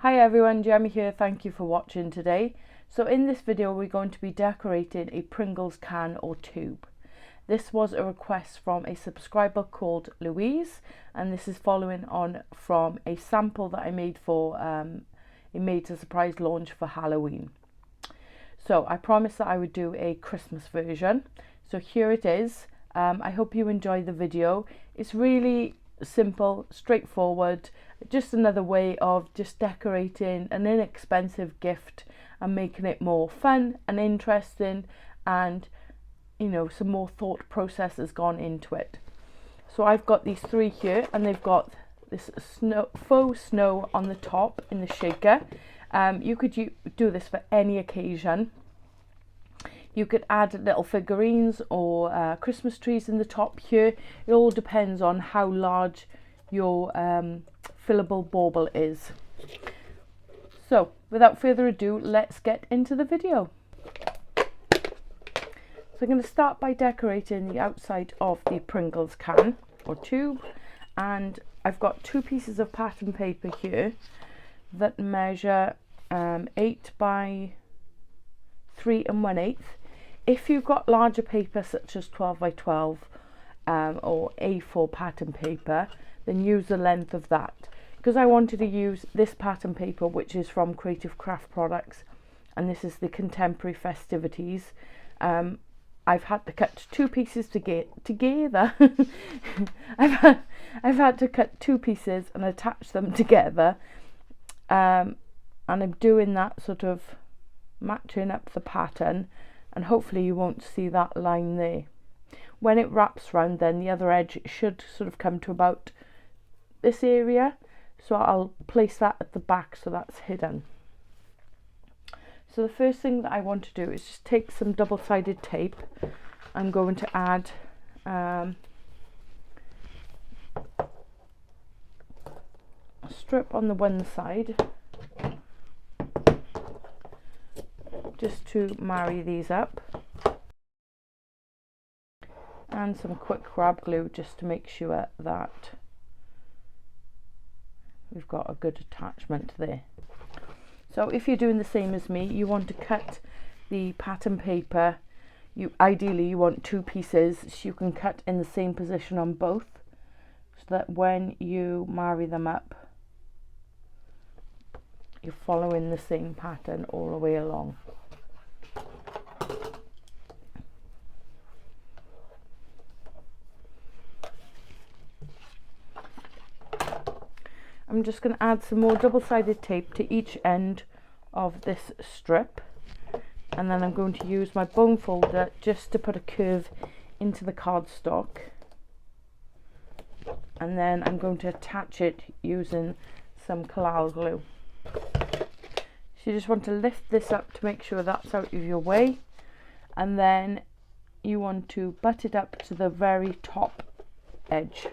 Hi everyone, Gemma here. Thank you for watching today. So in this video we're going to be decorating a Pringles can or tube. This was a request from a subscriber called Louise, and this is following on from a sample that I made for a Made to Surprise launch for Halloween. So I promised that I would do a Christmas version. So here it is. I hope you enjoy the video. It's really simple, straightforward, just another way of just decorating an inexpensive gift and making it more fun and interesting, and you know, some more thought process has gone into it. So I've got these three here, and they've got this faux snow on the top in the shaker. You could do this for any occasion. You could add little figurines or Christmas trees in the top here. It all depends on how large your fillable bauble is. So without further ado, let's get into the video. So I'm going to start by decorating the outside of the Pringles can or tube, and I've got two pieces of pattern paper here that measure 8 by 3 1/8. If you've got larger paper such as 12 by 12 or A4 pattern paper, then use the length of that. Because I wanted to use this pattern paper, which is from Creative Craft Products, and this is the Contemporary Festivities. I've had to cut two pieces together. I've had to cut two pieces and attach them together, and I'm doing that, sort of matching up the pattern, and hopefully you won't see that line there. When it wraps round, then the other edge should sort of come to about this area, so I'll place that at the back so that's hidden. So the first thing that I want to do is just take some double-sided tape. I'm going to add a strip on the one side just to marry these up, and some quick grab glue just to make sure that we've got a good attachment there. So if you're doing the same as me, you want to cut the pattern paper, ideally you want two pieces, so you can cut in the same position on both, so that when you marry them up you're following the same pattern all the way along. I'm just going to add some more double-sided tape to each end of this strip, and then I'm going to use my bone folder just to put a curve into the cardstock, and then I'm going to attach it using some collal glue. So you just want to lift this up to make sure that's out of your way, and then you want to butt it up to the very top edge.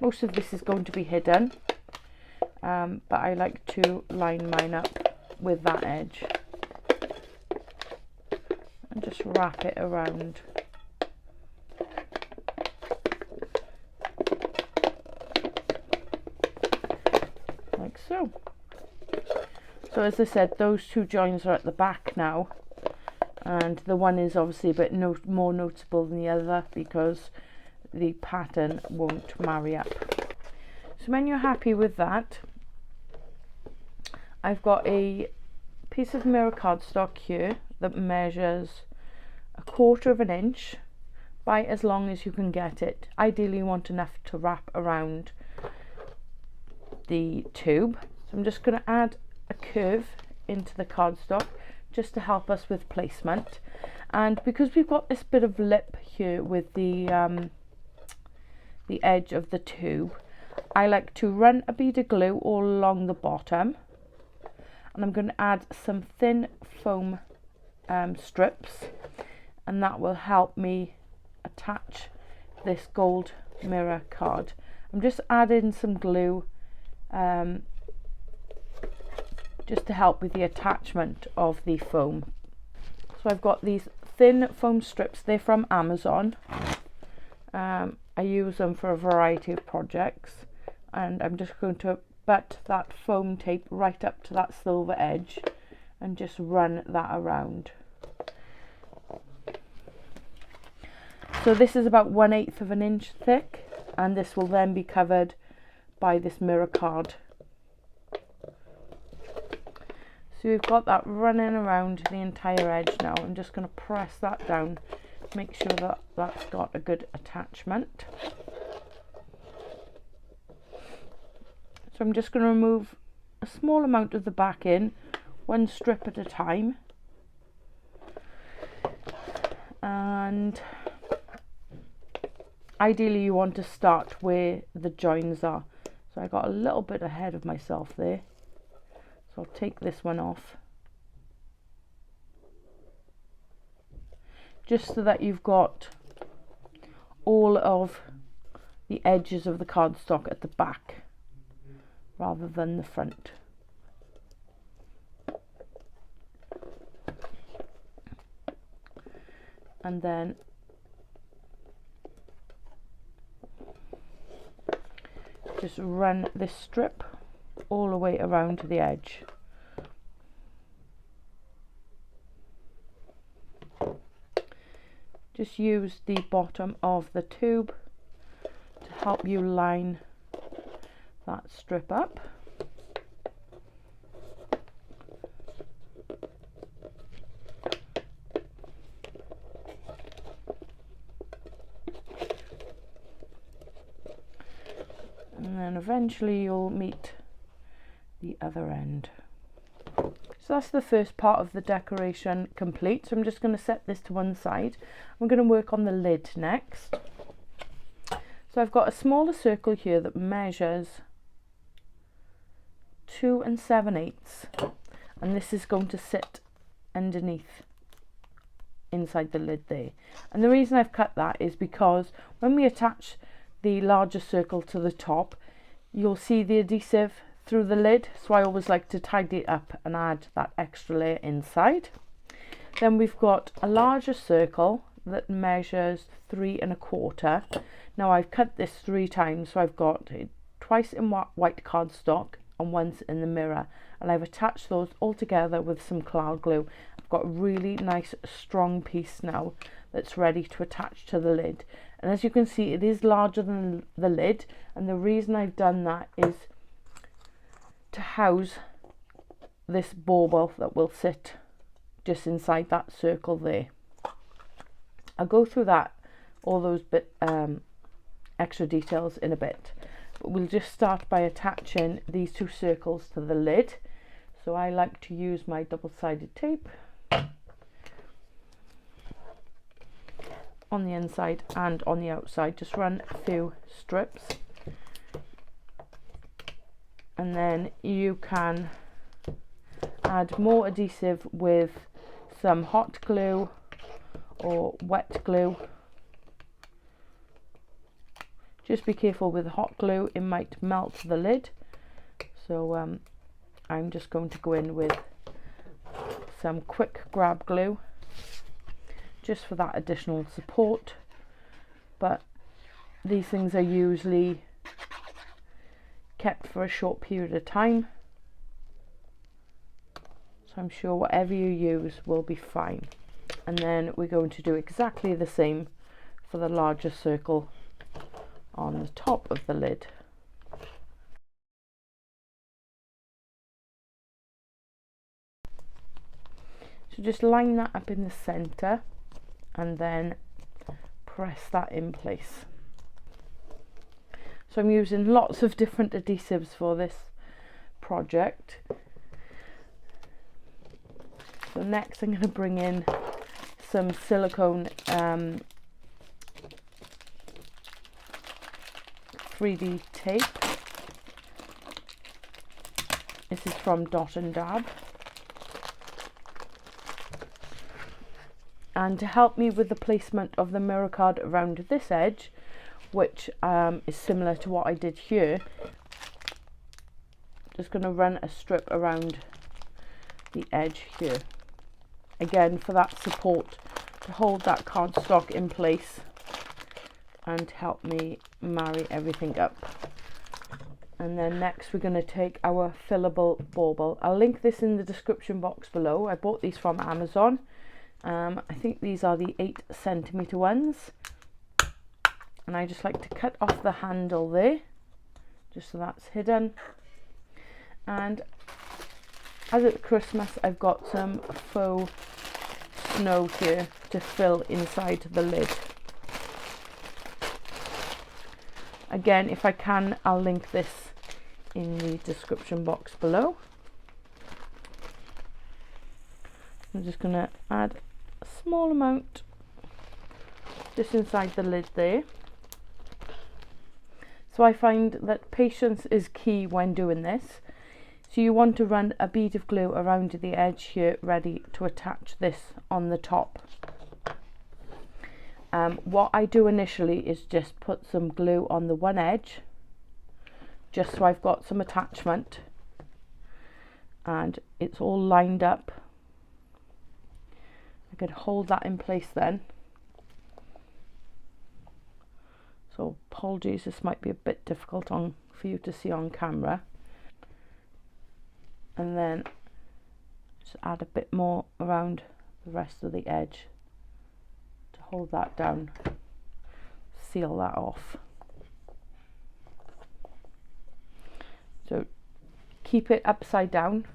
Most of this is going to be hidden, but I like to line mine up with that edge and just wrap it around. Like so. So as I said, those two joins are at the back now, and the one is obviously a bit more noticeable than the other because the pattern won't marry up. So when you're happy with that, I've got a piece of mirror cardstock here that measures 1/4 inch by as long as you can get it. Ideally you want enough to wrap around the tube. So I'm just going to add a curve into the cardstock just to help us with placement, and because we've got this bit of lip here with the edge of the tube, I like to run a bead of glue all along the bottom, and I'm going to add some thin foam strips, and that will help me attach this gold mirror card. I'm just adding some glue just to help with the attachment of the foam. So I've got these thin foam strips, they're from Amazon. I use them for a variety of projects, and I'm just going to butt that foam tape right up to that silver edge and just run that around. So this is about 1/8 of an inch thick, and this will then be covered by this mirror card. So we've got that running around the entire edge now. I'm just going to press that down, make sure that that's got a good attachment. So I'm just going to remove a small amount of the backing, one strip at a time. And ideally you want to start where the joins are. So I got a little bit ahead of myself there. So I'll take this one off, just so that you've got all of the edges of the cardstock at the back rather than the front. And then just run this strip all the way around to the edge. Just use the bottom of the tube to help you line that strip up. And then eventually you'll meet the other end. So that's the first part of the decoration complete. So I'm just going to set this to one side. I'm going to work on the lid next. So I've got a smaller circle here that measures 2 7/8, and this is going to sit underneath inside the lid there. And the reason I've cut that is because when we attach the larger circle to the top, you'll see the adhesive through the lid, so I always like to tidy it up and add that extra layer inside. Then we've got a larger circle that measures 3 1/4. Now I've cut this 3 times, so I've got it twice in white cardstock and once in the mirror, and I've attached those all together with some cloud glue. I've got a really nice strong piece now that's ready to attach to the lid, and as you can see it is larger than the lid, and the reason I've done that is to house this bauble that will sit just inside that circle there. I'll go through that, all those extra details in a bit, but we'll just start by attaching these 2 circles to the lid. So I like to use my double-sided tape on the inside and on the outside. Just run a few strips, and then you can add more adhesive with some hot glue or wet glue. Just be careful with the hot glue, it might melt the lid. So I'm just going to go in with some quick grab glue just for that additional support, but these things are usually kept for a short period of time, so I'm sure whatever you use will be fine. And then we're going to do exactly the same for the larger circle on the top of the lid. So just line that up in the center and then press that in place. So I'm using lots of different adhesives for this project. So next I'm going to bring in some silicone 3D tape. This is from Dot and Dab. And to help me with the placement of the mirror card around this edge, which is similar to what I did here, just going to run a strip around the edge here. Again, for that support to hold that cardstock in place and help me marry everything up. And then next we're going to take our fillable bauble. I'll link this in the description box below. I bought these from Amazon. I think these are the 8cm ones. And I just like to cut off the handle there, just so that's hidden. And as it's Christmas, I've got some faux snow here to fill inside the lid. Again, if I can, I'll link this in the description box below. I'm just going to add a small amount just inside the lid there. So I find that patience is key when doing this. So you want to run a bead of glue around the edge here, ready to attach this on the top. What I do initially is just put some glue on the one edge, just so I've got some attachment and it's all lined up. I could hold that in place then. So apologies, this might be a bit difficult for you to see on camera. And then just add a bit more around the rest of the edge to hold that down, seal that off. So keep it upside down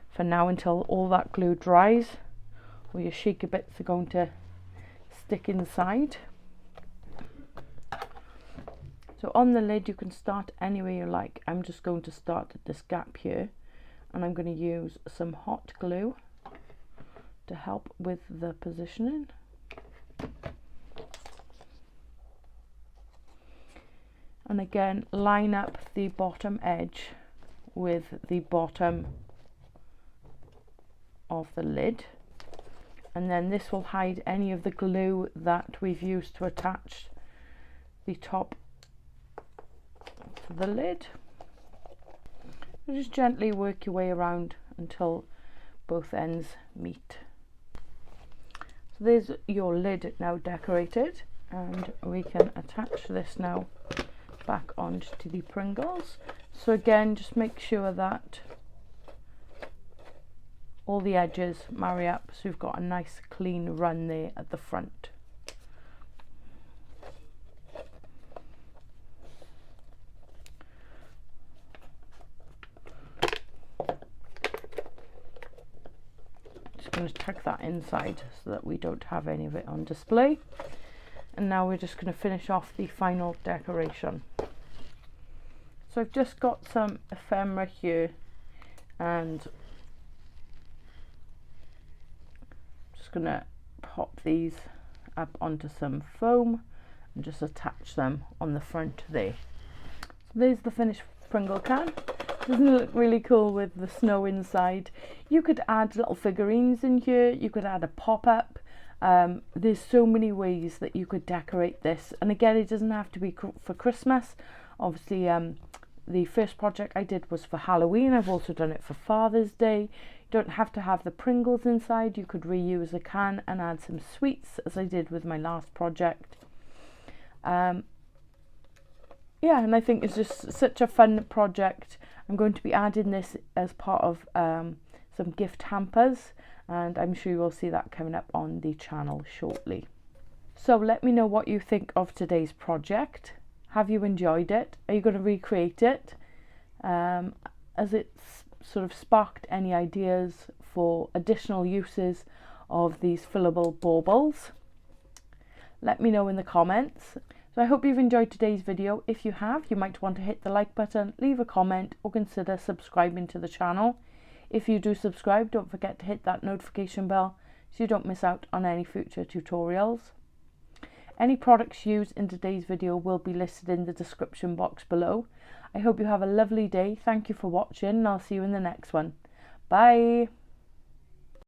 for now until all that glue dries, or your shaker bits are going to stick inside. So on the lid you can start anywhere you like. I'm just going to start at this gap here, and I'm going to use some hot glue to help with the positioning. And again, line up the bottom edge with the bottom of the lid, and then this will hide any of the glue that we've used to attach the top to the lid. So just gently work your way around until both ends meet. So there's your lid now decorated, and we can attach this now back onto the Pringles. So again, just make sure that all the edges marry up, so we've got a nice clean run there at the front. Just going to tuck that inside so that we don't have any of it on display. And now we're just going to finish off the final decoration. So I've just got some ephemera here, and just going to pop these up onto some foam and just attach them on the front there. So there's the finished Pringle can. Doesn't it look really cool with the snow inside? You could add little figurines in here, you could add a pop-up. There's so many ways that you could decorate this, and again, it doesn't have to be for Christmas. Obviously, the first project I did was for Halloween. I've also done it for Father's Day. You don't have to have the Pringles inside. You could reuse a can and add some sweets, as I did with my last project. Yeah, and I think it's just such a fun project. I'm going to be adding this as part of some gift hampers, and I'm sure you'll see that coming up on the channel shortly. So let me know what you think of today's project. Have you enjoyed it? Are you going to recreate it? Has it sort of sparked any ideas for additional uses of these fillable baubles? Let me know in the comments. So I hope you've enjoyed today's video. If you have, you might want to hit the like button, leave a comment, or consider subscribing to the channel. If you do subscribe, don't forget to hit that notification bell so you don't miss out on any future tutorials. Any products used in today's video will be listed in the description box below. I hope you have a lovely day. Thank you for watching, and I'll see you in the next one. Bye!